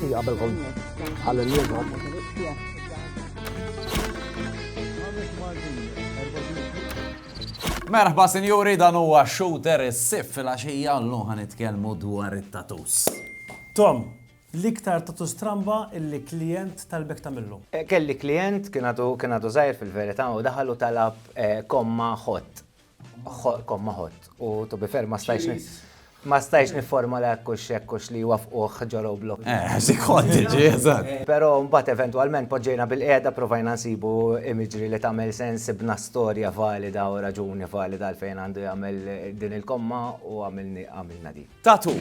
nagħti qabelkom ħalli Merħba sinjuri, dan huwa Shooter is-sif fil-għaxija llum ħanitkellmu dwar it-tatus. Tom, l-iktar tatus stramba illi klient talbek tagħmillu. Kelli klient kien għadu żgħir fil-verità u daħal u talab komma hot. Komma hot. U to be fair ma stajx niformala ekkux li wafquh ġoro blok. Sikondi ġieżat. Pero mbagħad eventwalment poġġejna bil-qiegħda provajna nsibu imagery li tagħmel sens ibna storja valida u raġuni valida għalfejn għandu jagħmel din il-komma u għamilna di. Tatu,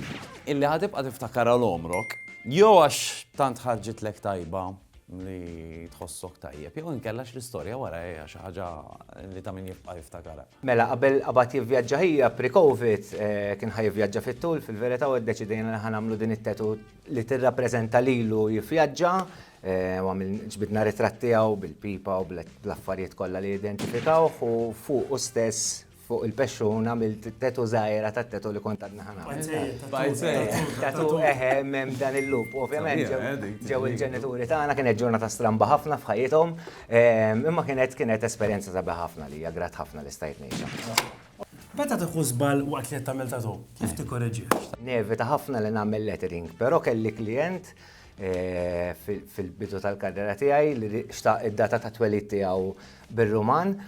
illi ħadibqa' tiftakar l-omrok, jew għax tant ħarġitlek tajba li tħossok tajjeb, jew inkellax l-istorja wara hija xi ħaġa li ta' min jibqa' jiftakarha. Mela qabel qabad jivvjaġġa hija pre-COVID kien ħajvjaġġa fit-tul fil-verità u ddeċidejna li ħanamlu din it-tetu li tirrappreżenta lilu jivvjaġġa u ġbidna ritratti tiegħu bil-pipa u bl-affarijiet kollha li identifikaw u fuq u stess fuq il-pexxun għamilt tetu żgħira tat-tetu li kont għadna ħanam. Tetu m'hemm dan il-lup. Ovvjament ġew il-ġenituri tagħna kienet ġurnata stramba ħafna f'ħajjithom, imma kienet esperjenza sabiħ ħafna li hija grat ħafna li stajt ngħixha. Meta tieħu żball waqt li qed tagħmel tatu, kif tikkoreġih? Nevita ħafna li nagħmel lettering, però kelli klient fil-bidu tal-karriera tiegħi li xtaq id-data ta' twelid tiegħu bir-Ruman.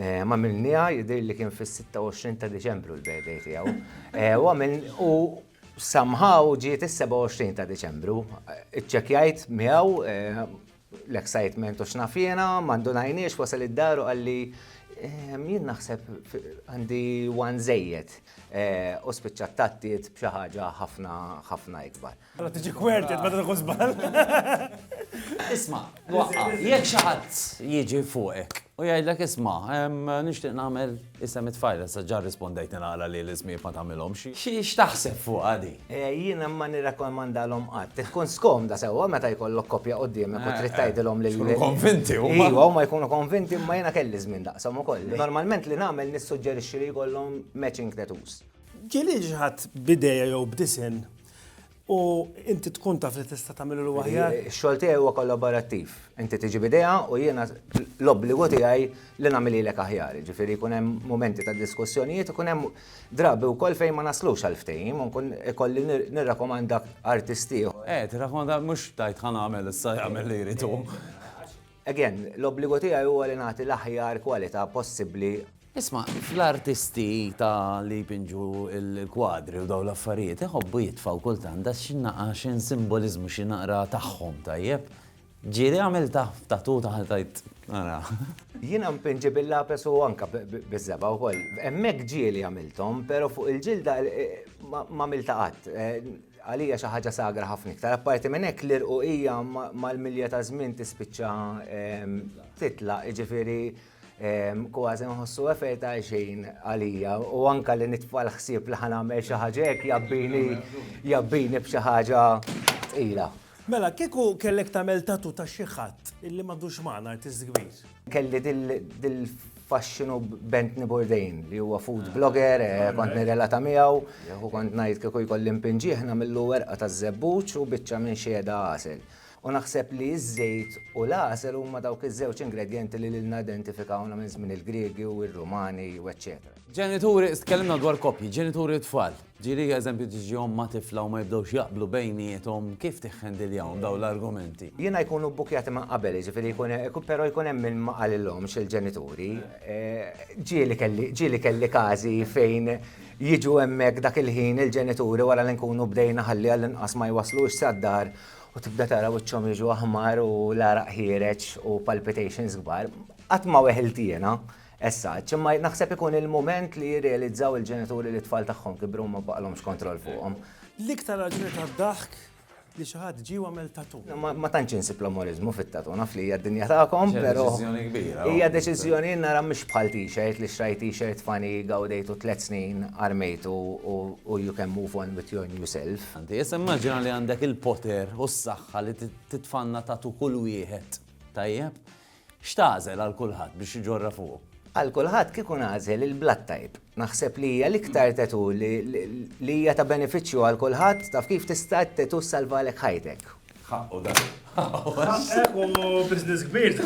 Ma milnija jidir li kien fis-26 ta' Deċembru l-birthday tiegħu. U somehow ġiet is-27 ta' Deċembru. Iċċekkjajt miegħu l-excitement u x'naf jiena, m'għandunajniex wasal id-daru għalli jien naħseb għandi wan żejjed u spiċċat tattiet b'xi ħaġa ħafna ikbar. Allora tiġi kwertiet meta tieħu żball. Isma', waqqa, jekk xi ħadd jiġi fuqek u jgħidlek isma' nixtieq nagħmel isem it-tfajla sa ġar rispondejt nagħla li l-ismijiet ma tagħmilhomx. X'taħseb fuq għadi? Jiena ma nirrakkomandalhom qatt. Tkun skomda sewwa meta jkollok kopja quddiemek u trid tgħidilhom li konvinti huma. Iva, huma jkunu konvinti imma jiena kelli żmien daqshom ukoll. Normalment li nagħmel nissuġġerixxi li jkollhom matching tattoos. Ġieli ġħadd bidejja jew b'disin u inti tkun taf li tista' tagħmilu aħjar. Ix-xogħol tiegħi huwa kollaborattiv. Inti tiġi bidejja u jiena l-obbligu tiegħi li nagħmililek aħjar. Ġifieri jkun hemm momenti ta' diskussjonijiet, ikun hemm drabi wkoll fejn ma naslux għal ftehim u nkun ikolli nirrakkomanda artisti. Tirrakkomanda mhux tajt ħa nagħmel issa jagħmel li jrid hu. Again, l-obbligu tiegħi huwa li nagħti l-aħjar kwalità possibbli. Isma', fl-artisti ta' li jpinġu il-kwadri u daw l-affarijiet, iħobbu jitfaw kultant da x'innaqa x'in simbolizmu xi naqra tagħhom tajjeb. Ġieli għamil tatu taħtajt nara. Jiena mpinġi bil-lapes u anka biż-żeba wkoll. Hemmhekk ġieli għamilthom, però fuq il-ġilda ma għamilta qatt. Għalija xi ħaġa sagra ħafna iktar. Apparti minn hekk l-irquqija mal-milja ta' żmien tispiċċa titlaq, jiġifieri kważi nħossu effetta xejn għalija u anka li nitfa' l-ħsieb li ħanagħmel xi ħaġa hekk jabbini b'xi ħaġa tqila. Mela, kieku kellek tagħmel tatu ta' xi ħadd illi m'għandux magħna artist kbir. Kelli dil-fascinu Bentni Bourdain li huwa food blogger, kont nirrelata miegħu u kont ngħid kieku jkolli impinġih nagħmillu werqa ta' żebbuġ u biċċa minn xhieda għasel. U naħseb li ż-żejt u l-għasel huma dawk iż-żewġ ingredienti li lilna identifikawna minn żmien il-Griegi u r-Rumani u eċċetera. Ġenituri, tkellimna dwar koppji, ġenituri tfal. Ġieli eżempju tiġihom ma' tifla u ma jibdewx jaqblu bejniethom, kif tiħħendiljahom dawn l-argumenti? Jiena jkunu bbukjati ma' qabel, ġifieri però jkun hemm min ma qalilhomx il-ġenituri. Ġieli kelli każi fejn jiġu hemmhekk dak il-ħin il-ġenituri wara li nkunu bdejna ħalli għall-inqas ma jwaslux sad-dar u tibda tara wiċċhom jiġu aħmar u l-araq ħiereġ u palpitations kbar. Qatt ma weħiltiena, issa, imma naħseb ikun il-mument li jirrealizzaw il-ġenituri li t-tfal tagħhom kibru ma baqalhomx kontroll fuqhom. L-iktar raġuni tad-daħk li xi ħadd ġie għamel tatu. Ma tantx insib l-amorizmu fit-tatu, naf li hija d-dinja tagħkom, però hija deċiżjoni nara mhix bħal t-shirt li xtrajt t-shirt fani gawdejtu 3 snin armejtu u you can move on with your new self. Anti issa immaġina li għandek il-poter u s-saħħa li titfanna tatu kull wieħed. Tajjeb, x'tażel għal kulħadd biex iġorra fuq? Għal kulħadd kieku għażel il-blood type. Naħseb li hija l-iktar tetu li hija ta' benefiċċju għal kulħadd taf kif tista' tetu salvalek ħajtek. ħaqqu da. Ekku business kbir.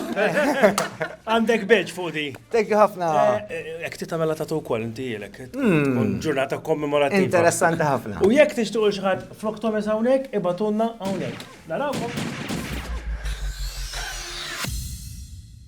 Għandek beġ fuq di. Tekki ħafna. Jek titamela tatu kol inti jelek. Ġurnata kommemorativa. Interessanti ħafna. U jek tixtuq xħad flok Thomas hawnhekk, ibatunna hawnhekk. Narawkom.